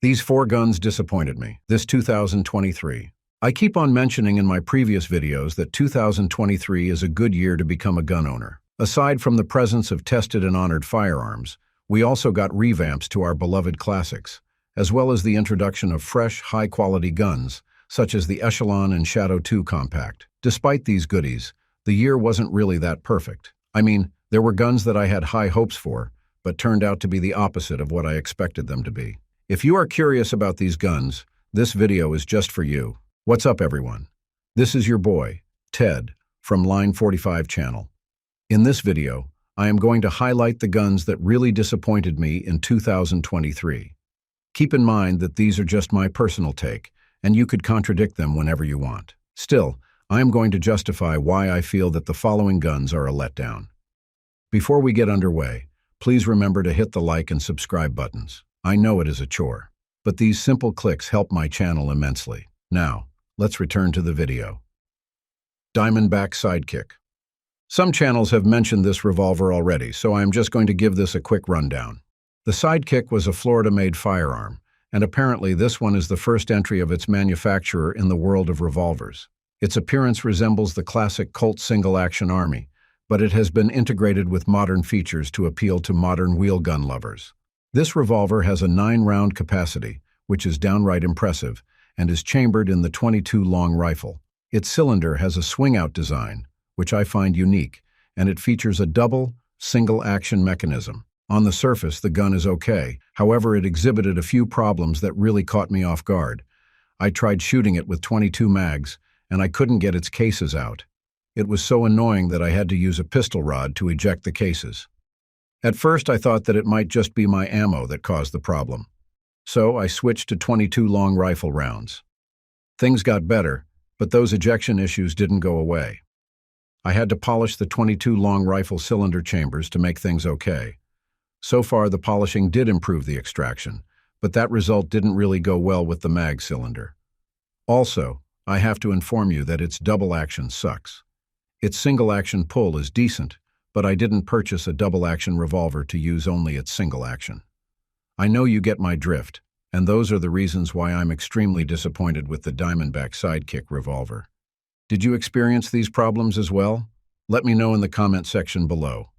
These four guns disappointed me. This 2023. I keep on mentioning in my previous videos that 2023 is a good year to become a gun owner. Aside from the presence of tested and honored firearms, we also got revamps to our beloved classics, as well as the introduction of fresh, high-quality guns, such as the Echelon and Shadow 2 Compact. Despite these goodies, the year wasn't really that perfect. I mean, there were guns that I had high hopes for, but turned out to be the opposite of what I expected them to be. If you are curious about these guns, this video is just for you. What's up, everyone? This is your boy, Ted, from Line 45 channel. In this video, I am going to highlight the guns that really disappointed me in 2023. Keep in mind that these are just my personal take, and you could contradict them whenever you want. Still, I am going to justify why I feel that the following guns are a letdown. Before we get underway, please remember to hit the like and subscribe buttons. I know it is a chore, but these simple clicks help my channel immensely. Now, let's return to the video. Diamondback Sidekick. Some channels have mentioned this revolver already, so I am just going to give this a quick rundown. The Sidekick was a Florida-made firearm, and apparently this one is the first entry of its manufacturer in the world of revolvers. Its appearance resembles the classic Colt single-action army, but it has been integrated with modern features to appeal to modern wheel gun lovers. This revolver has a 9-round capacity, which is downright impressive, and is chambered in the .22 long rifle. Its cylinder has a swing-out design, which I find unique, and it features a double, single-action mechanism. On the surface, the gun is okay, however it exhibited a few problems that really caught me off guard. I tried shooting it with .22 mags, and I couldn't get its cases out. It was so annoying that I had to use a pistol rod to eject the cases. At first, I thought that it might just be my ammo that caused the problem. So I switched to .22 long rifle rounds. Things got better, but those ejection issues didn't go away. I had to polish the .22 long rifle cylinder chambers to make things okay. So far, the polishing did improve the extraction, but that result didn't really go well with the mag cylinder. Also, I have to inform you that its double action sucks. Its single action pull is decent, but I didn't purchase a double-action revolver to use only its single action. I know you get my drift, and those are the reasons why I'm extremely disappointed with the Diamondback Sidekick revolver. Did you experience these problems as well? Let me know in the comment section below.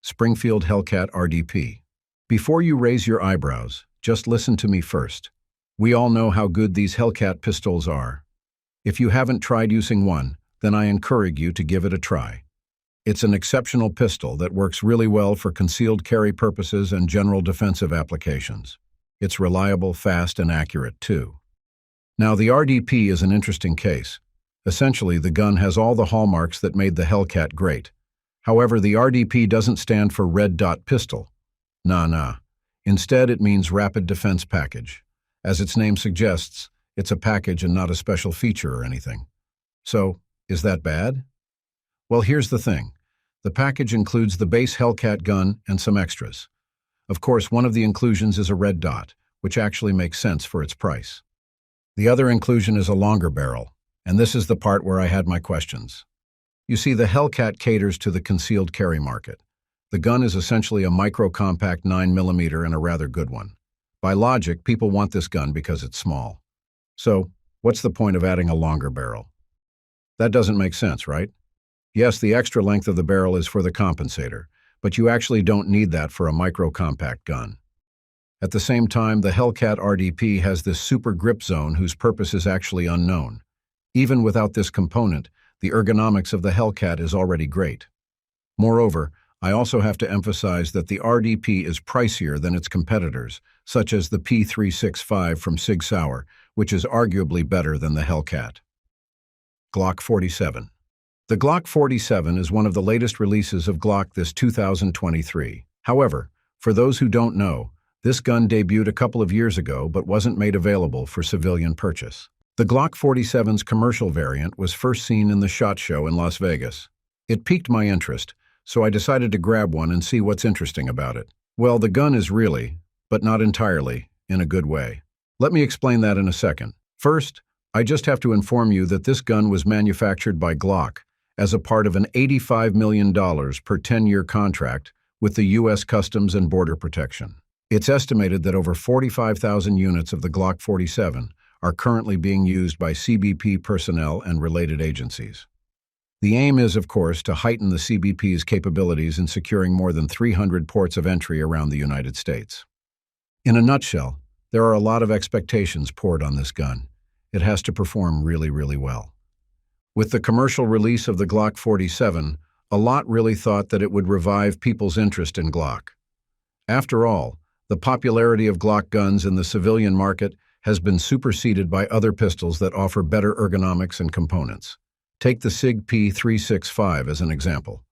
Springfield Hellcat RDP. Before you raise your eyebrows, just listen to me first. We all know how good these Hellcat pistols are. If you haven't tried using one, then I encourage you to give it a try. It's an exceptional pistol that works really well for concealed carry purposes and general defensive applications. It's reliable, fast, and accurate, too. Now, the RDP is an interesting case. Essentially, the gun has all the hallmarks that made the Hellcat great. However, the RDP doesn't stand for Red Dot Pistol. Nah. Instead, it means Rapid Defense Package. As its name suggests, it's a package and not a special feature or anything. So, is that bad? Well, here's the thing. The package includes the base Hellcat gun and some extras. Of course, one of the inclusions is a red dot, which actually makes sense for its price. The other inclusion is a longer barrel, and this is the part where I had my questions. You see, the Hellcat caters to the concealed carry market. The gun is essentially a micro-compact 9mm and a rather good one. By logic, people want this gun because it's small. So, what's the point of adding a longer barrel? That doesn't make sense, right? Yes, the extra length of the barrel is for the compensator, but you actually don't need that for a micro-compact gun. At the same time, the Hellcat RDP has this super grip zone whose purpose is actually unknown. Even without this component, the ergonomics of the Hellcat is already great. Moreover, I also have to emphasize that the RDP is pricier than its competitors, such as the P365 from Sig Sauer, which is arguably better than the Hellcat. Glock 47. The Glock 47 is one of the latest releases of Glock this 2023. However, for those who don't know, this gun debuted a couple of years ago but wasn't made available for civilian purchase. The Glock 47's commercial variant was first seen in the SHOT Show in Las Vegas. It piqued my interest, so I decided to grab one and see what's interesting about it. Well, the gun is really, but not entirely, in a good way. Let me explain that in a second. First, I just have to inform you that this gun was manufactured by Glock as a part of an $85 million per 10-year contract with the U.S. Customs and Border Protection. It's estimated that over 45,000 units of the Glock 47 are currently being used by CBP personnel and related agencies. The aim is, of course, to heighten the CBP's capabilities in securing more than 300 ports of entry around the United States. In a nutshell, there are a lot of expectations poured on this gun. It has to perform really, really well. With the commercial release of the Glock 47, a lot really thought that it would revive people's interest in Glock. After all, the popularity of Glock guns in the civilian market has been superseded by other pistols that offer better ergonomics and components. Take the SIG P365 as an example.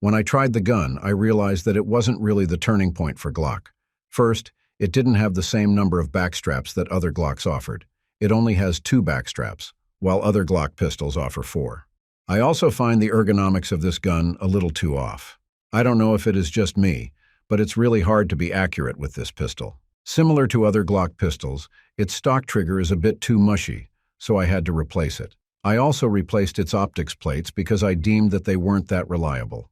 When I tried the gun, I realized that it wasn't really the turning point for Glock. First, it didn't have the same number of backstraps that other Glocks offered. It only has 2 backstraps, while other Glock pistols offer 4. I also find the ergonomics of this gun a little too off. I don't know if it is just me, but it's really hard to be accurate with this pistol. Similar to other Glock pistols, its stock trigger is a bit too mushy, so I had to replace it. I also replaced its optics plates because I deemed that they weren't that reliable.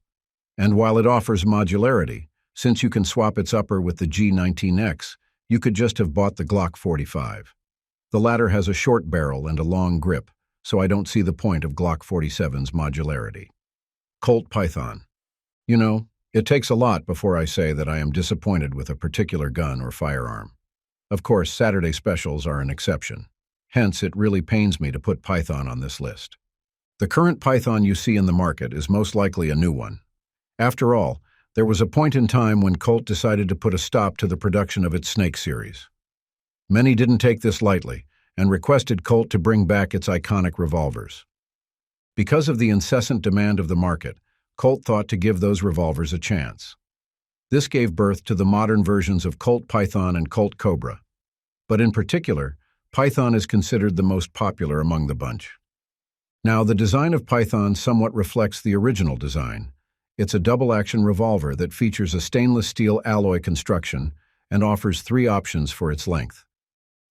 And while it offers modularity, since you can swap its upper with the G19X, you could just have bought the Glock 45. The latter has a short barrel and a long grip, so I don't see the point of Glock 47's modularity. Colt Python. You know, it takes a lot before I say that I am disappointed with a particular gun or firearm. Of course, Saturday specials are an exception. Hence, it really pains me to put Python on this list. The current Python you see in the market is most likely a new one. After all, there was a point in time when Colt decided to put a stop to the production of its Snake series. Many didn't take this lightly and requested Colt to bring back its iconic revolvers. Because of the incessant demand of the market, Colt thought to give those revolvers a chance. This gave birth to the modern versions of Colt Python and Colt Cobra. But in particular, Python is considered the most popular among the bunch. Now, the design of Python somewhat reflects the original design. It's a double-action revolver that features a stainless steel alloy construction and offers 3 options for its length.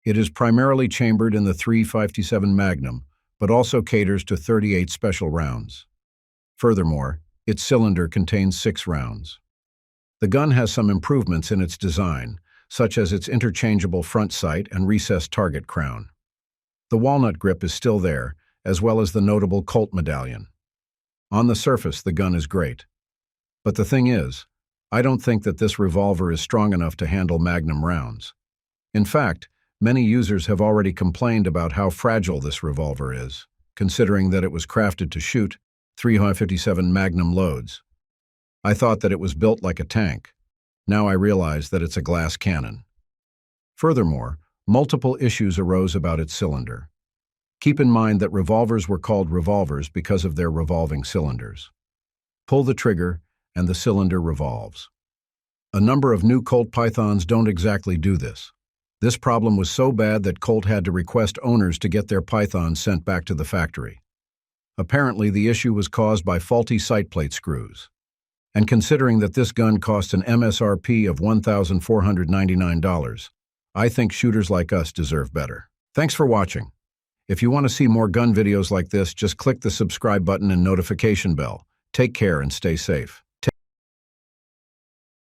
It is primarily chambered in the .357 Magnum, but also caters to 38 special rounds. Furthermore, its cylinder contains 6 rounds. The gun has some improvements in its design, such as its interchangeable front sight and recessed target crown. The walnut grip is still there, as well as the notable Colt medallion. On the surface, the gun is great. But the thing is, I don't think that this revolver is strong enough to handle Magnum rounds. In fact, many users have already complained about how fragile this revolver is, considering that it was crafted to shoot .357 Magnum loads. I thought that it was built like a tank. Now I realize that it's a glass cannon. Furthermore, multiple issues arose about its cylinder. Keep in mind that revolvers were called revolvers because of their revolving cylinders. Pull the trigger, and the cylinder revolves. A number of new Colt Pythons don't exactly do this. This problem was so bad that Colt had to request owners to get their Pythons sent back to the factory. Apparently, the issue was caused by faulty sight plate screws. And considering that this gun costs an MSRP of $1,499, I think shooters like us deserve better. Thanks for watching. If you want to see more gun videos like this, just click the subscribe button and notification bell. Take care and stay safe.